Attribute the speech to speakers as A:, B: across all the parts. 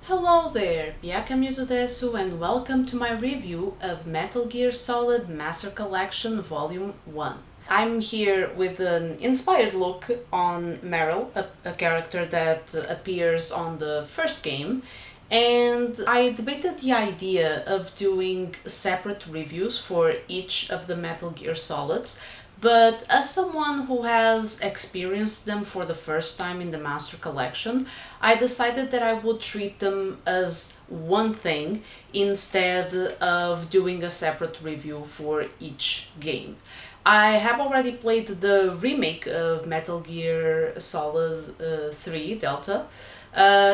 A: Hello there, Biaka Mizudesu, and welcome to my review of Metal Gear Solid Master Collection Volume 1. I'm here with an inspired look on Meryl, a character that appears on the first game, and I debated the idea of doing separate reviews for each of the Metal Gear Solids, but as someone who has experienced them for the first time in the Master Collection, I decided that I would treat them as one thing instead of doing a separate review for each game. I have already played the remake of Metal Gear Solid 3 Delta,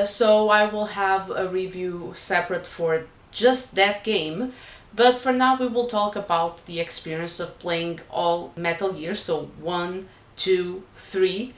A: so I will have a review separate for just that game. But for now, we will talk about the experience of playing all Metal Gear, so 1, 2, 3,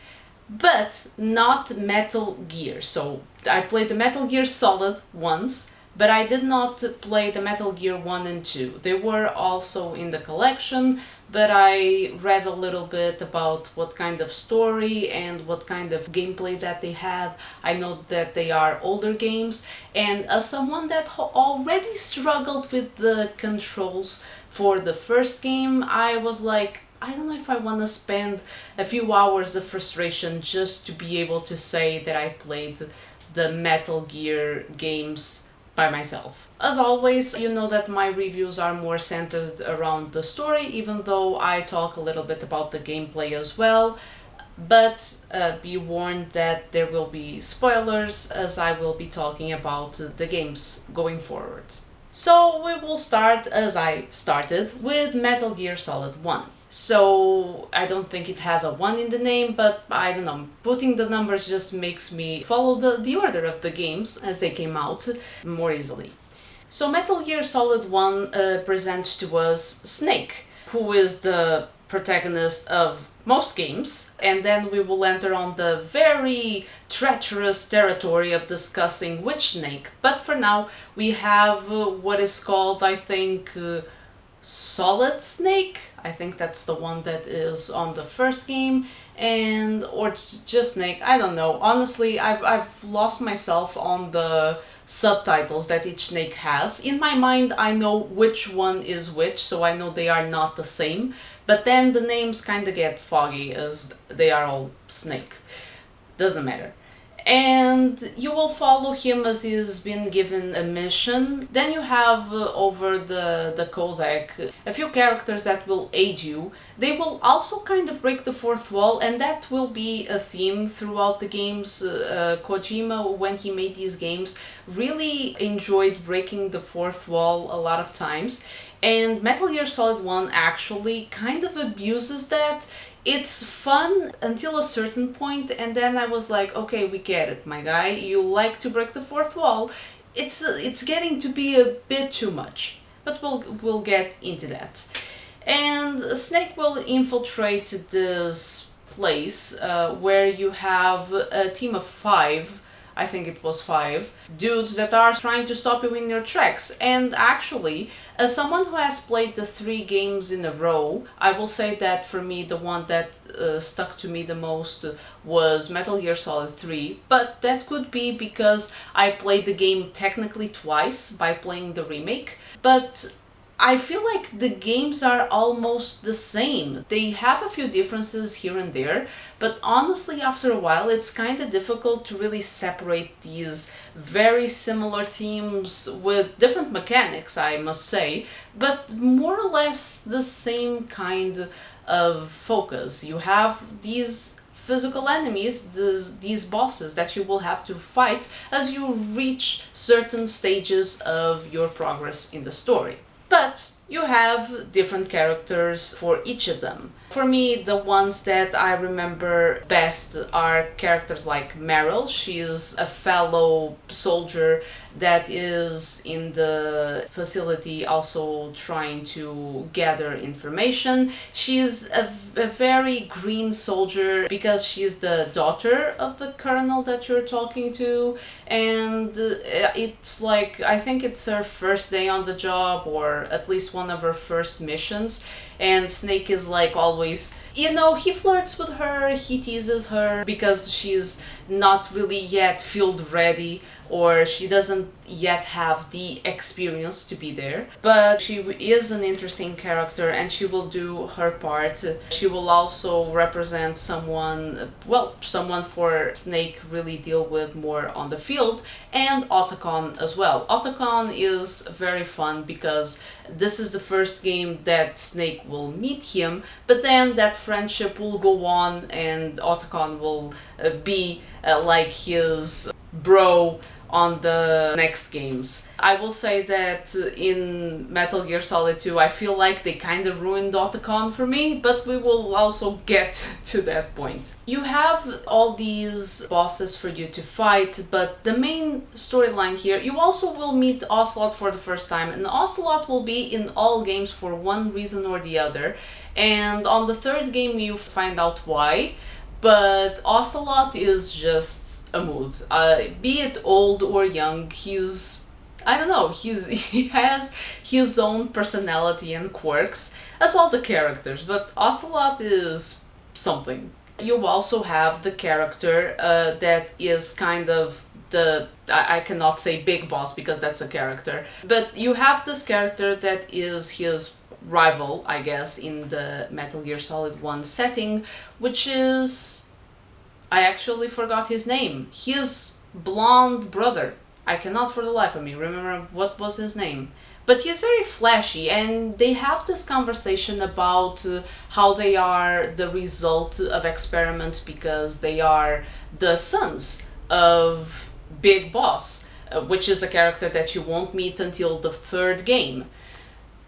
A: but not Metal Gear. So I played the Metal Gear Solid once, but I did not play the Metal Gear 1 and 2. They were also in the collection, but I read a little bit about what kind of story and what kind of gameplay that they had. I know that they are older games, and as someone that already struggled with the controls for the first game, I was like, I don't know if I want to spend a few hours of frustration just to be able to say that I played the Metal Gear games by myself. As always, you know that my reviews are more centered around the story, even though I talk a little bit about the gameplay as well. But be warned that there will be spoilers as I will be talking about the games going forward. So we will start as I started with Metal Gear Solid 1. So I don't think it has a 1 in the name, but I don't know, putting the numbers just makes me follow the order of the games as they came out more easily. So Metal Gear Solid 1 presents to us Snake, who is the protagonist of most games, and then we will enter on the very treacherous territory of discussing which Snake. But for now, we have what is called, I think, Solid Snake. I think that's the one that is on the first game, and or just Snake. I don't know. Honestly, I've lost myself on the subtitles that each Snake has. In my mind, I know which one is which, so I know they are not the same. But then the names kind of get foggy as they are all Snake. Doesn't matter. And you will follow him as he has been given a mission. Then you have over the codec a few characters that will aid you. They will also kind of break the fourth wall, and that will be a theme throughout the games. Kojima, when he made these games, really enjoyed breaking the fourth wall a lot of times. And Metal Gear Solid 1 actually kind of abuses that. It's fun until a certain point, and then I was like, okay, we get it, my guy. You like to break the fourth wall. It's getting to be a bit too much, but we'll get into that. And Snake will infiltrate this place where you have a team of 5. I think it was 5 dudes that are trying to stop you in your tracks. And actually, as someone who has played the 3 games in a row, I will say that for me the one that stuck to me the most was Metal Gear Solid 3, but that could be because I played the game technically twice by playing the remake, but I feel like the games are almost the same. They have a few differences here and there, but honestly after a while it's kind of difficult to really separate these very similar teams with different mechanics, I must say, but more or less the same kind of focus. You have these physical enemies, these bosses that you will have to fight as you reach certain stages of your progress in the story. But you have different characters for each of them. For me, the ones that I remember best are characters like Meryl. She's a fellow soldier that is in the facility also trying to gather information. She's a very green soldier because she's the daughter of the colonel that you're talking to, and it's like, I think it's her first day on the job, or at least one of her first missions, and Snake is like always, you know, he flirts with her, he teases her because she's not really yet field ready, or she doesn't yet have the experience to be there. But she is an interesting character and she will do her part. She will also represent someone, well, someone for Snake really deal with more on the field, and Otacon as well. Otacon is very fun because this is the first game that Snake will meet him, but then that friendship will go on and Otacon will be like his bro on the next games. I will say that in Metal Gear Solid 2 I feel like they kind of ruined Otacon for me, but we will also get to that point. You have all these bosses for you to fight, but the main storyline here, you also will meet Ocelot for the first time, and Ocelot will be in all games for one reason or the other, and on the third game you find out why, but Ocelot is just a mood. Be it old or young, he's, I don't know, he has his own personality and quirks, as all the characters, but Ocelot is something. You also have the character that is kind of the, I cannot say big boss because that's a character, but you have this character that is his rival, I guess, in the Metal Gear Solid 1 setting, which is, I actually forgot his name. His blonde brother. I cannot for the life of me remember what was his name. But he's very flashy, and they have this conversation about how they are the result of experiments because they are the sons of Big Boss, which is a character that you won't meet until the third game.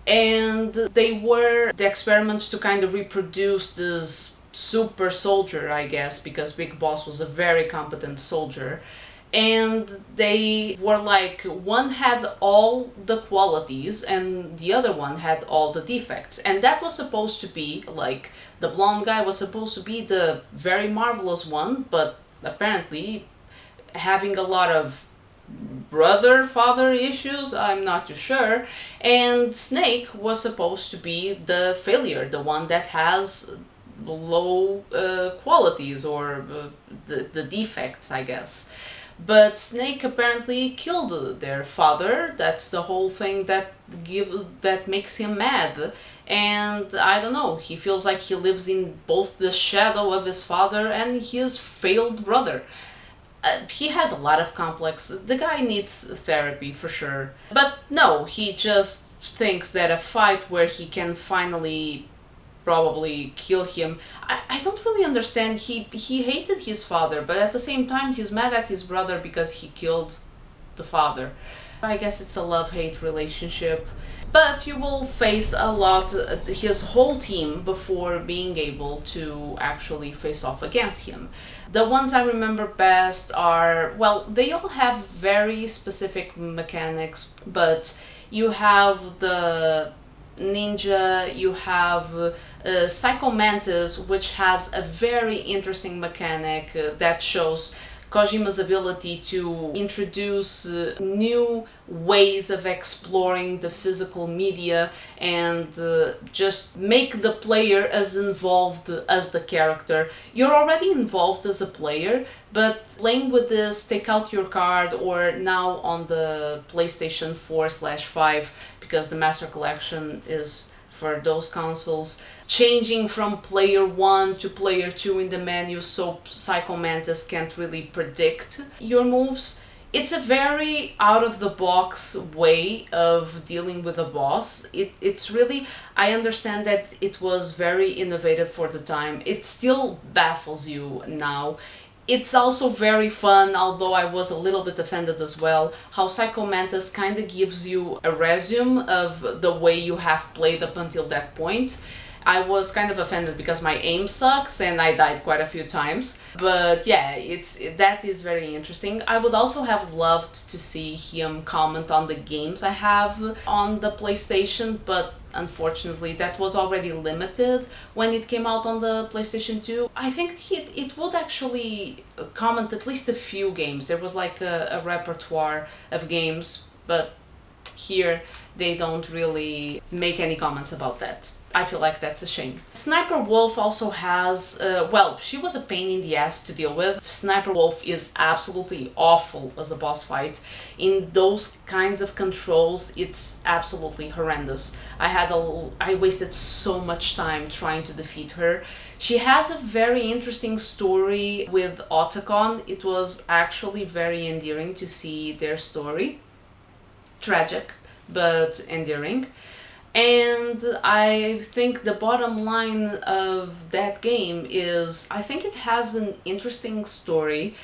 A: And they were the experiments to kind of reproduce this super soldier, I guess, because Big Boss was a very competent soldier, and they were like, one had all the qualities and the other one had all the defects, and that was supposed to be like, the blonde guy was supposed to be the very marvelous one, but apparently having a lot of brother-father issues, I'm not too sure, and Snake was supposed to be the failure, the one that has low qualities, or the defects, I guess. But Snake apparently killed their father. That's the whole thing that makes him mad. And I don't know, he feels like he lives in both the shadow of his father and his failed brother. He has a lot of complex. The guy needs therapy for sure. But no, he just thinks that a fight where he can finally probably kill him. I don't really understand. He hated his father, but at the same time he's mad at his brother because he killed the father. I guess it's a love-hate relationship. But you will face a lot, his whole team, before being able to actually face off against him. The ones I remember best are, well, they all have very specific mechanics, but you have the ninja, you have Psycho Mantis, which has a very interesting mechanic that shows Kojima's ability to introduce new ways of exploring the physical media and just make the player as involved as the character. You're already involved as a player, but playing with this, take out your card, or now on the PlayStation 4/5, because the Master Collection is for those consoles, changing from player 1 to player 2 in the menu, so Psycho Mantis can't really predict your moves. It's a very out-of-the-box way of dealing with a boss. It's really, I understand that it was very innovative for the time. It still baffles you now. It's also very fun, although I was a little bit offended as well, how Psycho Mantis kind of gives you a resume of the way you have played up until that point. I was kind of offended because my aim sucks and I died quite a few times. But yeah, that is very interesting. I would also have loved to see him comment on the games I have on the PlayStation, but unfortunately that was already limited when it came out on the PlayStation 2. I think it would actually comment at least a few games. There was like a repertoire of games, but here they don't really make any comments about that. I feel like that's a shame. Sniper Wolf also has, well, she was a pain in the ass to deal with. Sniper Wolf is absolutely awful as a boss fight. In those kinds of controls, it's absolutely horrendous. I wasted so much time trying to defeat her. She has a very interesting story with Otacon. It was actually very endearing to see their story. Tragic, but endearing. And I think the bottom line of that game is I think it has an interesting story.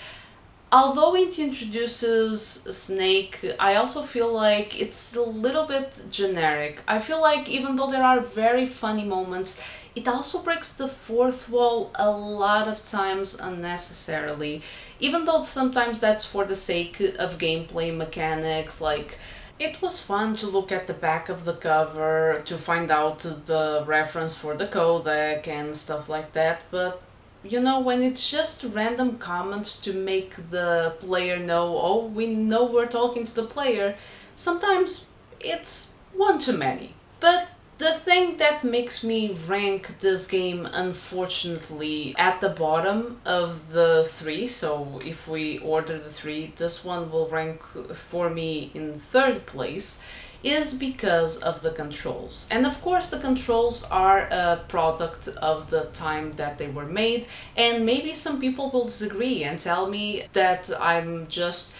A: Although it introduces Snake, I also feel like it's a little bit generic. I feel like even though there are very funny moments, it also breaks the fourth wall a lot of times unnecessarily. Even though sometimes that's for the sake of gameplay mechanics, like it was fun to look at the back of the cover to find out the reference for the codec and stuff like that, but you know, when it's just random comments to make the player know, oh, we know we're talking to the player, sometimes it's one too many. But the thing that makes me rank this game, unfortunately, at the bottom of the three, so if we order the three, this one will rank for me in third place, is because of the controls. And of course the controls are a product of the time that they were made, and maybe some people will disagree and tell me that I'm just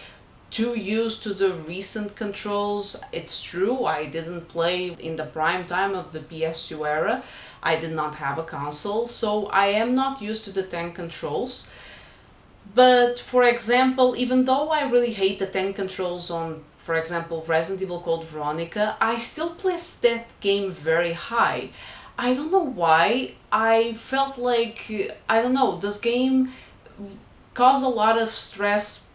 A: too used to the recent controls. It's true, I didn't play in the prime time of the PS2 era. I did not have a console, so I am not used to the tank controls. But for example, even though I really hate the tank controls on, for example, Resident Evil Code Veronica, I still place that game very high. I don't know why. I felt like, I don't know, this game caused a lot of stress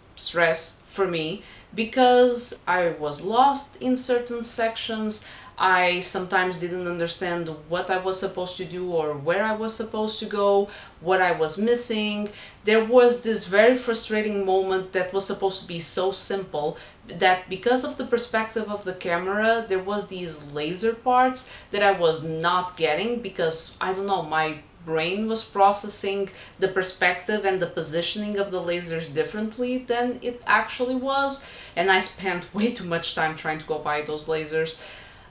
A: for me because I was lost in certain sections. I sometimes didn't understand what I was supposed to do or where I was supposed to go, what I was missing. There was this very frustrating moment that was supposed to be so simple that because of the perspective of the camera, there was these laser parts that I was not getting because, I don't know, my brain was processing the perspective and the positioning of the lasers differently than it actually was, and I spent way too much time trying to go by those lasers.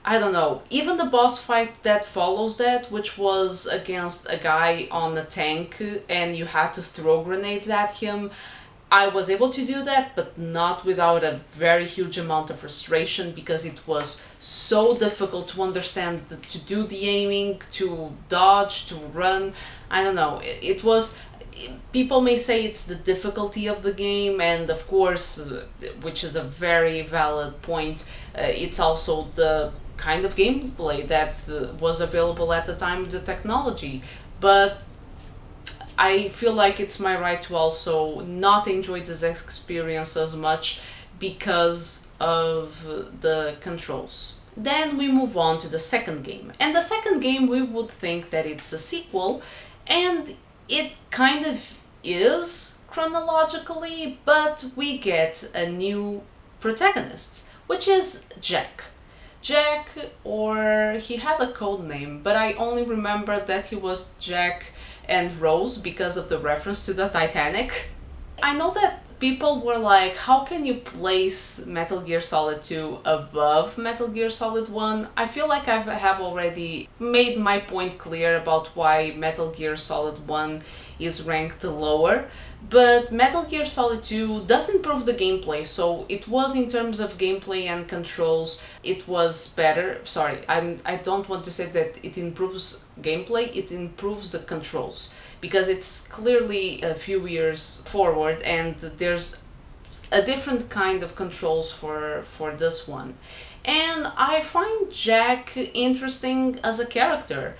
A: I don't know, even the boss fight that follows that, which was against a guy on a tank and you had to throw grenades at him, I was able to do that, but not without a very huge amount of frustration because it was so difficult to understand, to do the aiming, to dodge, to run. I don't know, it was... People may say it's the difficulty of the game, and of course, which is a very valid point, it's also the kind of gameplay that was available at the time of the technology. But I feel like it's my right to also not enjoy this experience as much because of the controls. Then we move on to the second game. And the second game, we would think that it's a sequel, and it kind of is chronologically, but we get a new protagonist, which is Jack. Jack, or he had a code name, but I only remember that he was Jack and Rose because of the reference to the Titanic. I know that people were like, how can you place Metal Gear Solid 2 above Metal Gear Solid 1? I feel like I have already made my point clear about why Metal Gear Solid 1 is ranked lower, but Metal Gear Solid 2 does improve the gameplay, so it was, in terms of gameplay and controls, it was better. Sorry, I don't want to say that it improves gameplay, it improves the controls, because it's clearly a few years forward and there's a different kind of controls for this one. And I find Jack interesting as a character.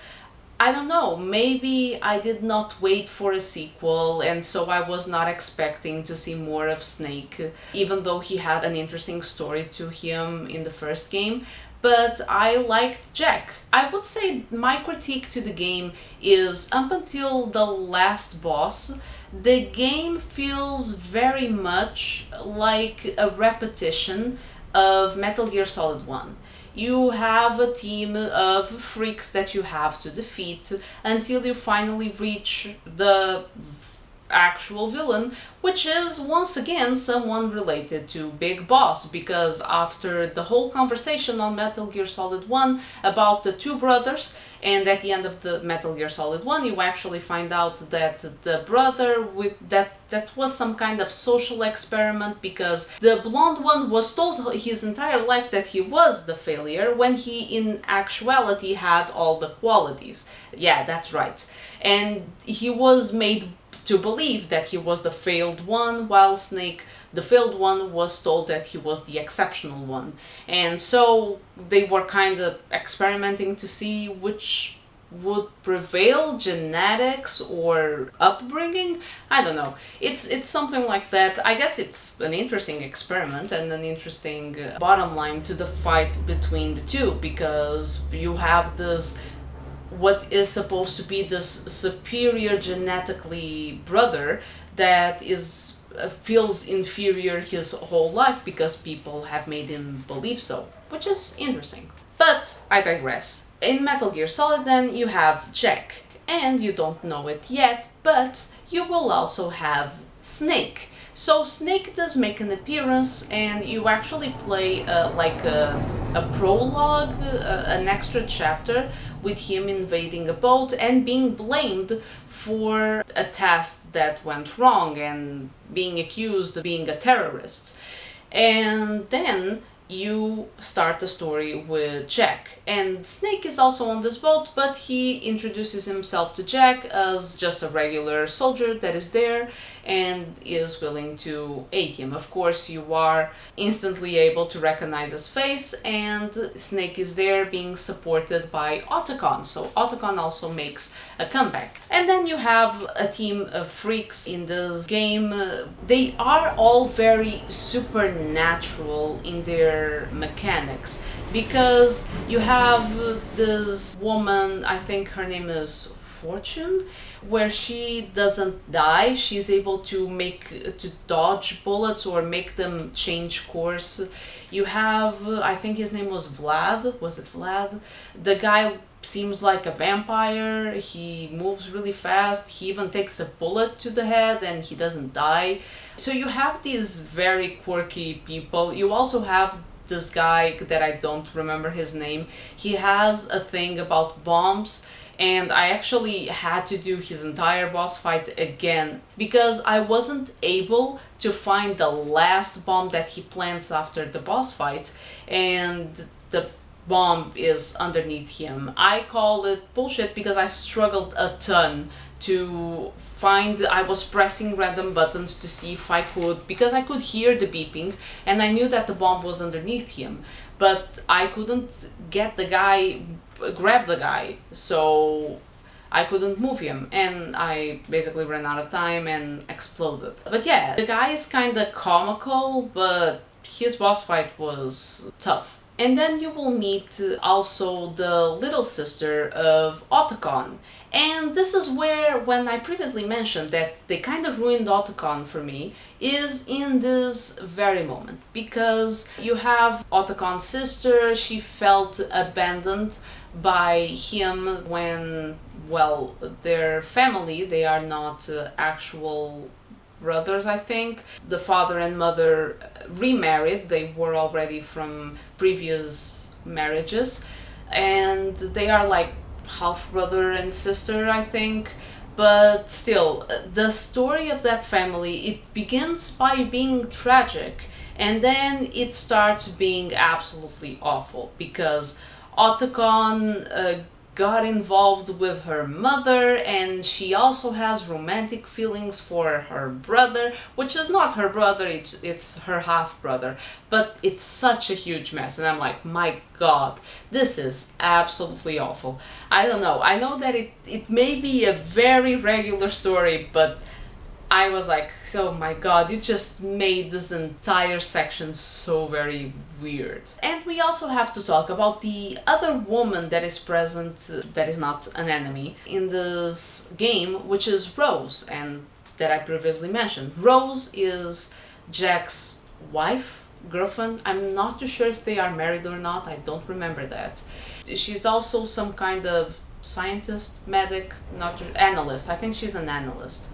A: I don't know, maybe I did not wait for a sequel and so I was not expecting to see more of Snake, even though he had an interesting story to him in the first game. But I liked Jack. I would say my critique to the game is, up until the last boss, the game feels very much like a repetition of Metal Gear Solid 1. you have a team of freaks that you have to defeat until you finally reach the actual villain, which is once again someone related to Big Boss, because after the whole conversation on Metal Gear Solid 1 about the two brothers, and at the end of the Metal Gear Solid 1 you actually find out that the brother with that was some kind of social experiment, because the blonde one was told his entire life that he was the failure when he in actuality had all the qualities. Yeah, that's right. And he was made to believe that he was the failed one, while Snake, the failed one, was told that he was the exceptional one. And so they were kind of experimenting to see which would prevail, genetics or upbringing. I don't know. It's something like that. I guess it's an interesting experiment and an interesting bottom line to the fight between the two, because you have this what is supposed to be this superior genetically brother that is feels inferior his whole life because people have made him believe so, which is interesting. But I digress. In Metal Gear Solid then you have Jack, and you don't know it yet, but you will also have Snake. So Snake does make an appearance, and you actually play like a prologue, an extra chapter with him invading a boat and being blamed for a test that went wrong and being accused of being a terrorist. And then you start the story with Jack. And Snake is also on this boat, but he introduces himself to Jack as just a regular soldier that is there and is willing to aid him. Of course, you are instantly able to recognize his face, and Snake is there being supported by Otacon. So Otacon also makes a comeback. And then you have a team of freaks in this game. They are all very supernatural in their mechanics, because you have this woman, I think her name is Fortune, where she doesn't die. She's able to dodge bullets or make them change course. You have, I think his name was Vlad. Was it Vlad? The guy seems like a vampire. He moves really fast. He even takes a bullet to the head and he doesn't die. So you have these very quirky people. You also have this guy that I don't remember his name. He has a thing about bombs, and I actually had to do his entire boss fight again because I wasn't able to find the last bomb that he plants after the boss fight, and the bomb is underneath him. I call it bullshit because I struggled a ton to find. I was pressing random buttons to see if I could, because I could hear the beeping and I knew that the bomb was underneath him, but I couldn't grab the guy, so I couldn't move him, and I basically ran out of time and exploded. But yeah, the guy is kinda comical, but his boss fight was tough. And then you will meet also the little sister of Otacon. And this is where, when I previously mentioned that they kind of ruined Otacon for me, is in this very moment. Because you have Otacon's sister, she felt abandoned by him when, well, their family, they are not actual brothers, I think. The father and mother remarried. They were already from previous marriages, and they are like half brother and sister, I think. But still, the story of that family, it begins by being tragic, and then it starts being absolutely awful because Otacon got involved with her mother, and she also has romantic feelings for her brother, which is not her brother, it's her half-brother. But it's such a huge mess, and I'm like, my god, this is absolutely awful. I don't know, I know that it may be a very regular story, but I was like, so my god, you just made this entire section so very weird. And we also have to talk about the other woman that is present, that is not an enemy, in this game, which is Rose, and that I previously mentioned. Rose is Jack's wife, girlfriend. I'm not too sure if they are married or not. I don't remember that. She's also some kind of scientist, medic, not analyst. I think she's an analyst.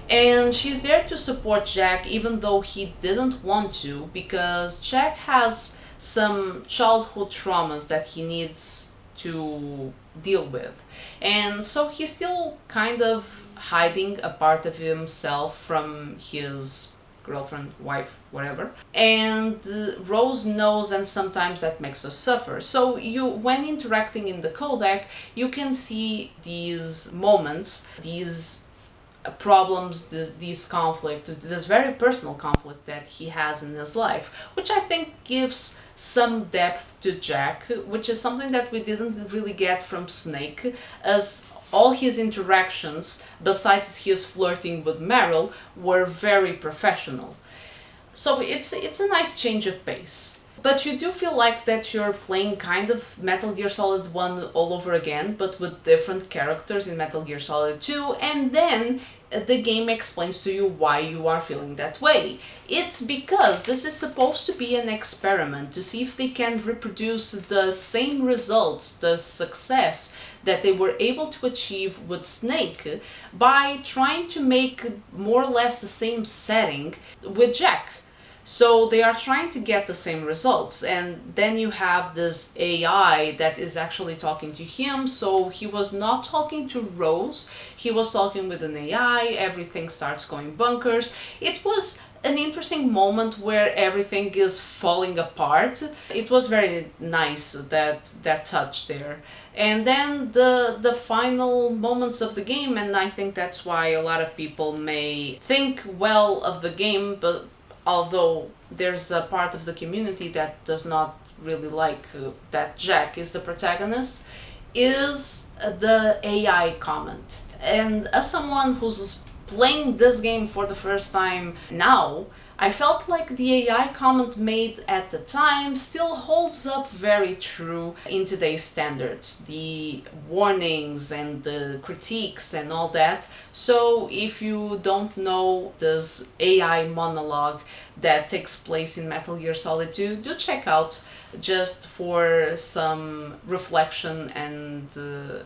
A: And she's there to support Jack even though he didn't want to, because Jack has some childhood traumas that he needs to deal with. And so he's still kind of hiding a part of himself from his girlfriend, wife, whatever. And Rose knows, and sometimes that makes us suffer. So when interacting in the codec, you can see these moments, these problems, these conflict, this very personal conflict that he has in his life, which I think gives some depth to Jack, which is something that we didn't really get from Snake, as all his interactions, besides his flirting with Meryl, were very professional. So it's a nice change of pace. But you do feel like that you're playing kind of Metal Gear Solid 1 all over again, but with different characters in Metal Gear Solid 2, and then the game explains to you why you are feeling that way. It's because this is supposed to be an experiment to see if they can reproduce the same results, the success that they were able to achieve with Snake by trying to make more or less the same setting with Jack. So they are trying to get the same results, and then you have this AI that is actually talking to him. So he was not talking to Rose, he was talking with an AI, everything starts going bonkers. It was an interesting moment where everything is falling apart. It was very nice, that touch there. And then the final moments of the game, and I think that's why a lot of people may think well of the game, but although there's a part of the community that does not really like that Jack is the protagonist, is the AI comment. And as someone who's playing this game for the first time now, I felt like the AI comment made at the time still holds up very true in today's standards. The warnings and the critiques and all that. So if you don't know this AI monologue that takes place in Metal Gear Solid 2, do check out, just for some reflection and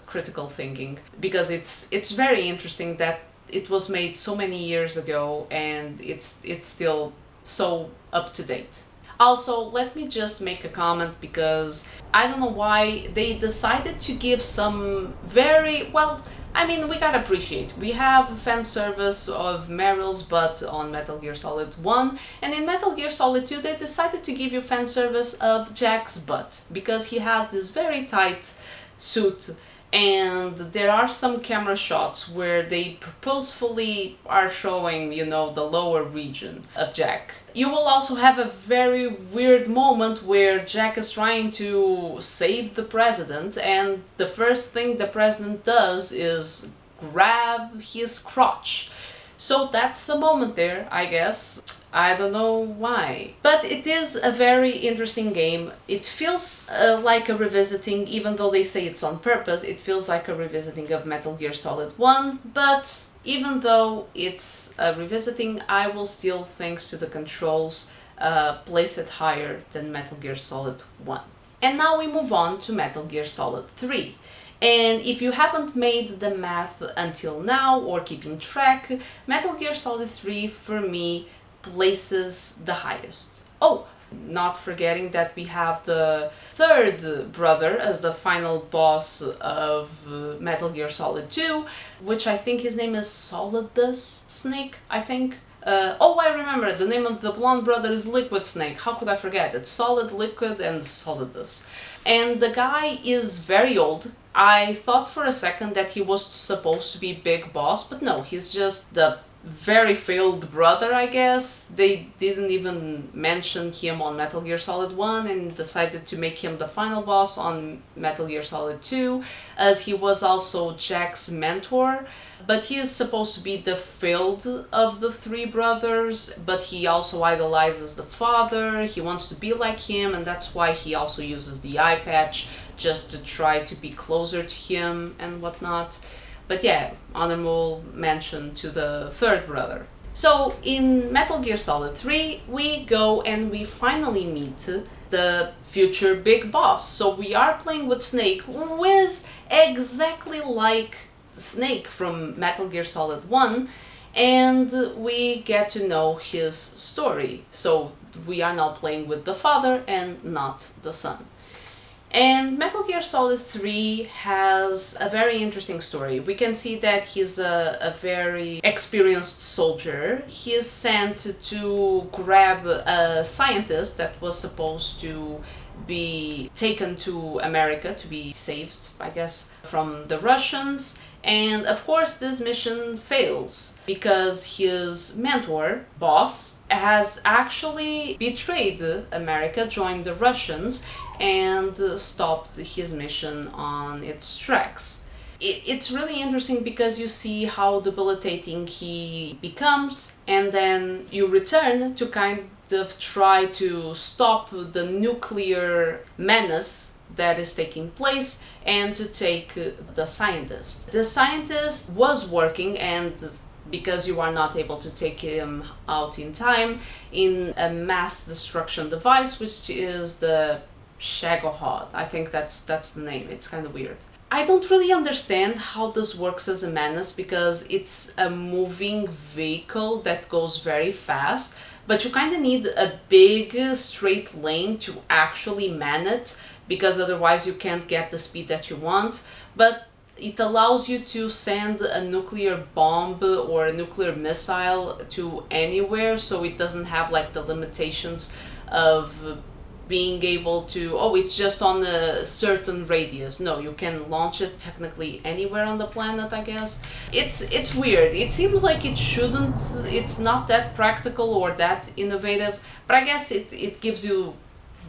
A: critical thinking, because it's very interesting that it was made so many years ago and it's still so up to date. Also, let me just make a comment, because I don't know why they decided to give some very, well, I mean, we gotta appreciate, we have fan service of Meryl's butt on Metal Gear Solid 1, and in Metal Gear Solid 2 they decided to give you fan service of Jack's butt, because he has this very tight suit. And there are some camera shots where they purposefully are showing, you know, the lower region of Jack. You will also have a very weird moment where Jack is trying to save the president, and the first thing the president does is grab his crotch. So that's a moment there, I guess. I don't know why. But it is a very interesting game. It feels like a revisiting, even though they say it's on purpose, it feels like a revisiting of Metal Gear Solid 1, but even though it's a revisiting, I will still, thanks to the controls, place it higher than Metal Gear Solid 1. And now we move on to Metal Gear Solid 3. And if you haven't made the math until now, or keeping track, Metal Gear Solid 3 for me places the highest. Oh, not forgetting that we have the third brother as the final boss of Metal Gear Solid 2, which I think his name is Solidus Snake, I think. Oh, I remember, the name of the blonde brother is Liquid Snake. How could I forget? It's Solid, Liquid, and Solidus. And the guy is very old. I thought for a second that he was supposed to be Big Boss, but no, he's just the very failed brother, I guess. They didn't even mention him on Metal Gear Solid 1 and decided to make him the final boss on Metal Gear Solid 2, as he was also Jack's mentor. But he is supposed to be the failed of the three brothers, but he also idolizes the father, he wants to be like him, and that's why he also uses the eye patch, just to try to be closer to him and whatnot. But yeah, honorable mention to the third brother. So in Metal Gear Solid 3, we go and we finally meet the future big boss. So we are playing with Snake, who is exactly like Snake from Metal Gear Solid 1, and we get to know his story. So we are now playing with the father and not the son. And Metal Gear Solid 3 has a very interesting story. We can see that he's a very experienced soldier. He is sent to grab a scientist that was supposed to be taken to America to be saved, I guess, from the Russians. And of course this mission fails because his mentor, boss, has actually betrayed America, joined the Russians, and stopped his mission on its tracks. It's really interesting because you see how debilitating he becomes, and then you return to kind of try to stop the nuclear menace that is taking place and to take the scientist. The scientist was working, and because you are not able to take him out in time, in a mass destruction device, which is the Shagohod. I think that's the name. It's kind of weird. I don't really understand how this works as a menace because it's a moving vehicle that goes very fast, but you kind of need a big straight lane to actually man it because otherwise you can't get the speed that you want. But it allows you to send a nuclear bomb or a nuclear missile to anywhere, so it doesn't have like the limitations of being able to, oh, it's just on a certain radius. No, you can launch it technically anywhere on the planet, I guess. It's weird. It seems like it shouldn't, it's not that practical or that innovative, but I guess it gives you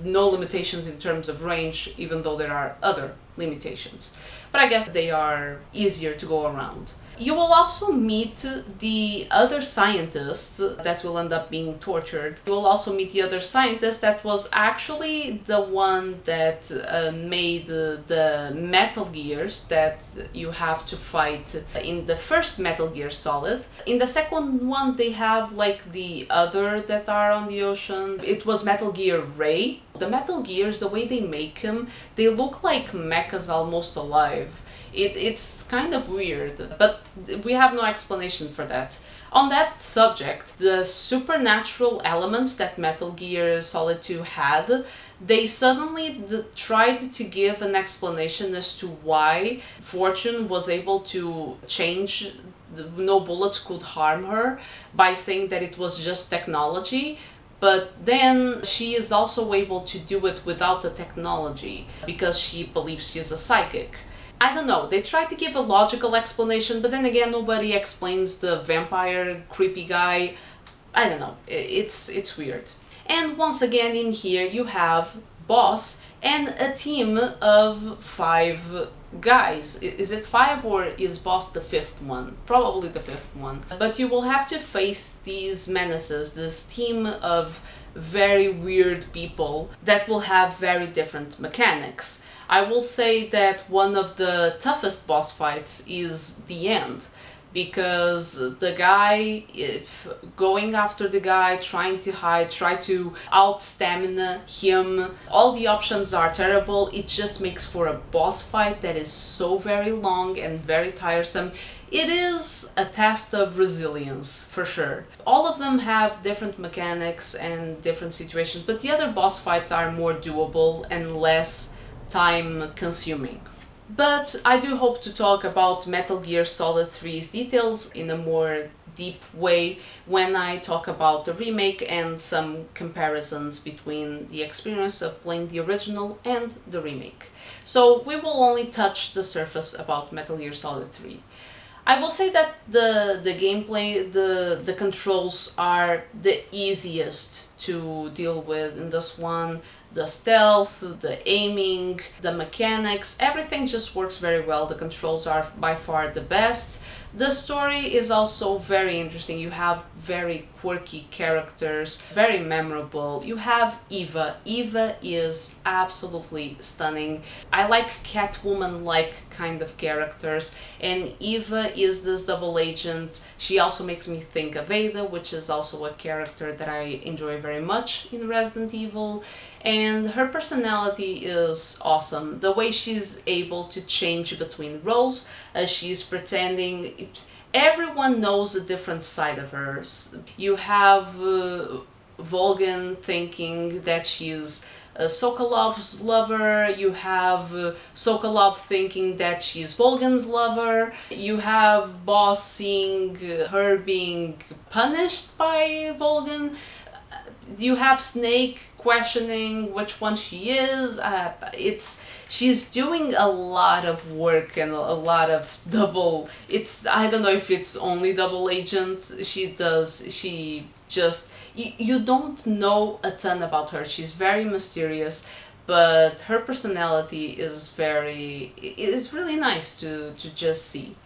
A: no limitations in terms of range, even though there are other limitations. But I guess they are easier to go around. You will also meet the other scientist that will end up being tortured. You will also meet the other scientist that was actually the one that made the Metal Gears that you have to fight in the first Metal Gear Solid. In the second one they have like the other that are on the ocean. It was Metal Gear Ray. The Metal Gears, the way they make them, they look like mechas almost alive. It's kind of weird, but we have no explanation for that. On that subject, the supernatural elements that Metal Gear Solid 2 had, they suddenly tried to give an explanation as to why Fortune was able to change, no bullets could harm her, by saying that it was just technology. But then she is also able to do it without the technology because she believes she is a psychic. I don't know, they try to give a logical explanation, but then again nobody explains the vampire creepy guy. I don't know, it's weird. And once again in here you have Boss and a team of 5 guys. Is it 5 or is Boss the 5th one? Probably the 5th one. But you will have to face these menaces, this team of very weird people that will have very different mechanics. I will say that one of the toughest boss fights is the end, because the guy, going after the guy, trying to hide, try to out-stamina him, all the options are terrible. It just makes for a boss fight that is so very long and very tiresome. It is a test of resilience, for sure. All of them have different mechanics and different situations, but the other boss fights are more doable and less time-consuming. But I do hope to talk about Metal Gear Solid 3's details in a more deep way when I talk about the remake and some comparisons between the experience of playing the original and the remake. So we will only touch the surface about Metal Gear Solid 3. I will say that the gameplay, the controls are the easiest to deal with in this one. The stealth, the aiming, the mechanics, everything just works very well. The controls are by far the best. The story is also very interesting. You have very quirky characters, very memorable. You have Eva. Eva is absolutely stunning. I like Catwoman-like kind of characters, and Eva is this double agent. She also makes me think of Ada, which is also a character that I enjoy very much in Resident Evil. And her personality is awesome. The way she's able to change between roles as she's pretending. Everyone knows a different side of hers. You have Volgan thinking that she's Sokolov's lover. You have Sokolov thinking that she's Volgan's lover. You have Boss seeing her being punished by Volgan. You have Snake questioning which one she is. She's doing a lot of work and a lot of double. I don't know if it's only double agent. She just you don't know a ton about her. She's very mysterious, but her personality is really nice to just see.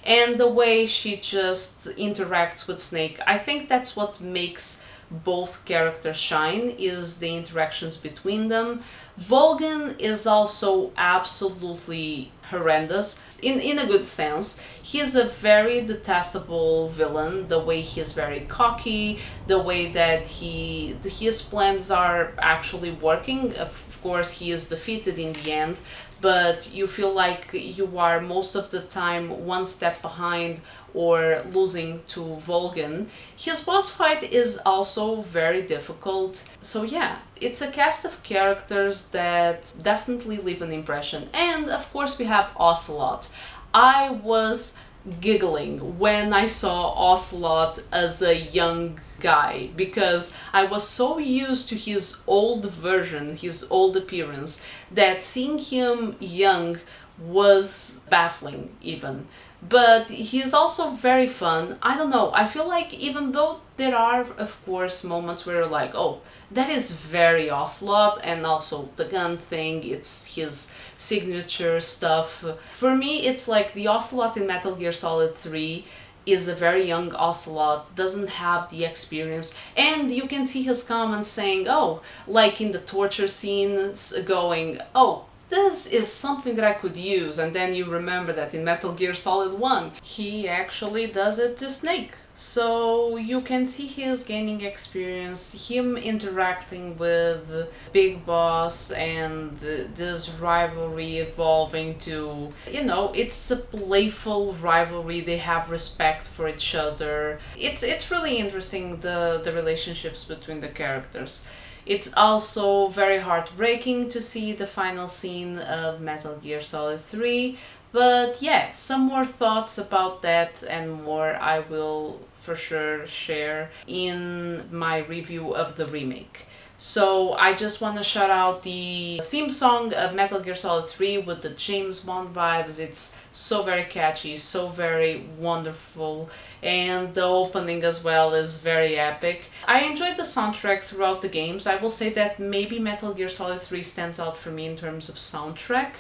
A: And the way she just interacts with Snake, I think that's what makes both characters shine, is the interactions between them. Volgan is also absolutely horrendous in a good sense. He is a very detestable villain. The way he's very cocky, the way that his plans are actually working. Of course, he is defeated in the end, but you feel like you are most of the time one step behind or losing to Volgan. His boss fight is also very difficult. So yeah, it's a cast of characters that definitely leave an impression. And of course we have Ocelot. I was giggling when I saw Ocelot as a young guy, because I was so used to his old version, his old appearance, that seeing him young was baffling even. But he's also very fun. I don't know, I feel like even though there are of course moments where you're like, oh, that is very Ocelot, and also the gun thing, it's his signature stuff. For me, it's like the Ocelot in Metal Gear Solid 3 is a very young Ocelot, doesn't have the experience, and you can see his comments saying, oh, like in the torture scenes, going, oh, this is something that I could use, and then you remember that in Metal Gear Solid 1 he actually does it to Snake. So you can see he is gaining experience, him interacting with Big Boss, and this rivalry evolving to, it's a playful rivalry, they have respect for each other. It's really interesting, the relationships between the characters. It's also very heartbreaking to see the final scene of Metal Gear Solid 3, but yeah, some more thoughts about that and more I will for sure share in my review of the remake. So I just want to shout out the theme song of Metal Gear Solid 3 with the James Bond vibes. It's so very catchy, so very wonderful, and the opening as well is very epic. I enjoyed the soundtrack throughout the games. I will say that maybe Metal Gear Solid 3 stands out for me in terms of soundtrack.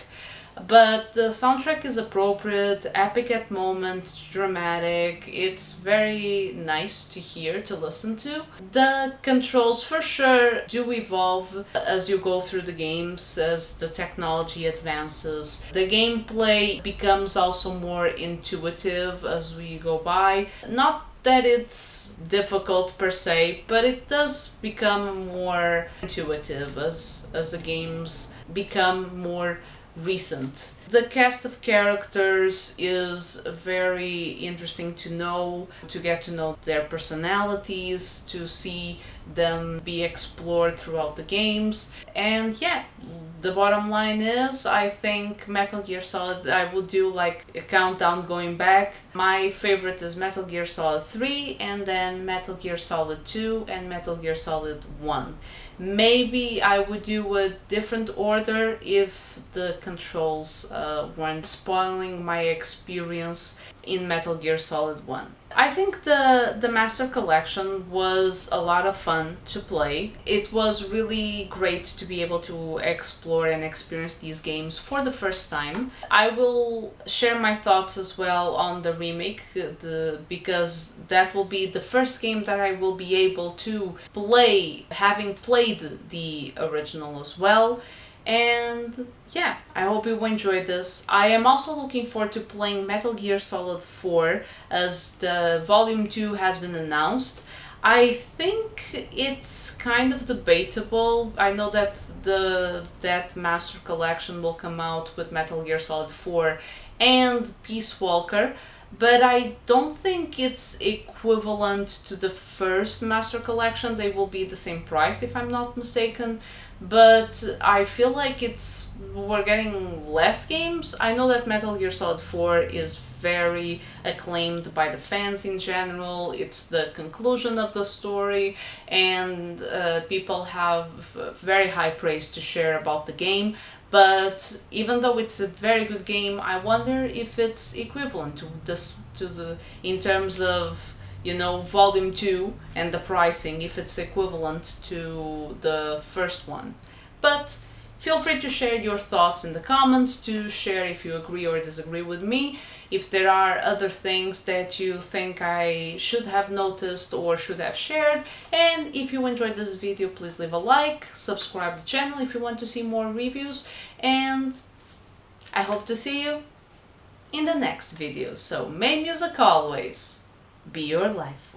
A: But the soundtrack is appropriate, epic at moments, dramatic. It's very nice to hear, to listen to. The controls for sure do evolve as you go through the games, as the technology advances. The gameplay becomes also more intuitive as we go by. Not that it's difficult per se, but it does become more intuitive as the games become more recent. The cast of characters is very interesting to get to know their personalities, to see them be explored throughout the games. And yeah, the bottom line is, I think Metal Gear Solid, I would do like a countdown going back. My favorite is Metal Gear Solid 3, and then Metal Gear Solid 2, and Metal Gear Solid 1. Maybe I would do a different order if the controls weren't spoiling my experience. in Metal Gear Solid 1. I think the Master Collection was a lot of fun to play. It was really great to be able to explore and experience these games for the first time. I will share my thoughts as well on the remake, because that will be the first game that I will be able to play, having played the original as well. And yeah, I hope you enjoyed this. I am also looking forward to playing Metal Gear Solid 4, as the Volume 2 has been announced. I think it's kind of debatable. I know that that Master Collection will come out with Metal Gear Solid 4 and Peace Walker, but I don't think it's equivalent to the first Master Collection. They will be the same price if I'm not mistaken, but I feel like we're getting less games. I know that Metal Gear Solid 4 is very acclaimed by the fans in general. It's the conclusion of the story, and people have very high praise to share about the game. But even though it's a very good game, I wonder if it's equivalent to this, in terms of, you know, Volume 2 and the pricing, if it's equivalent to the first one. But feel free to share your thoughts in the comments, to share if you agree or disagree with me, if there are other things that you think I should have noticed or should have shared. And if you enjoyed this video, please leave a like, subscribe to the channel if you want to see more reviews, and I hope to see you in the next video. So may music always be your life.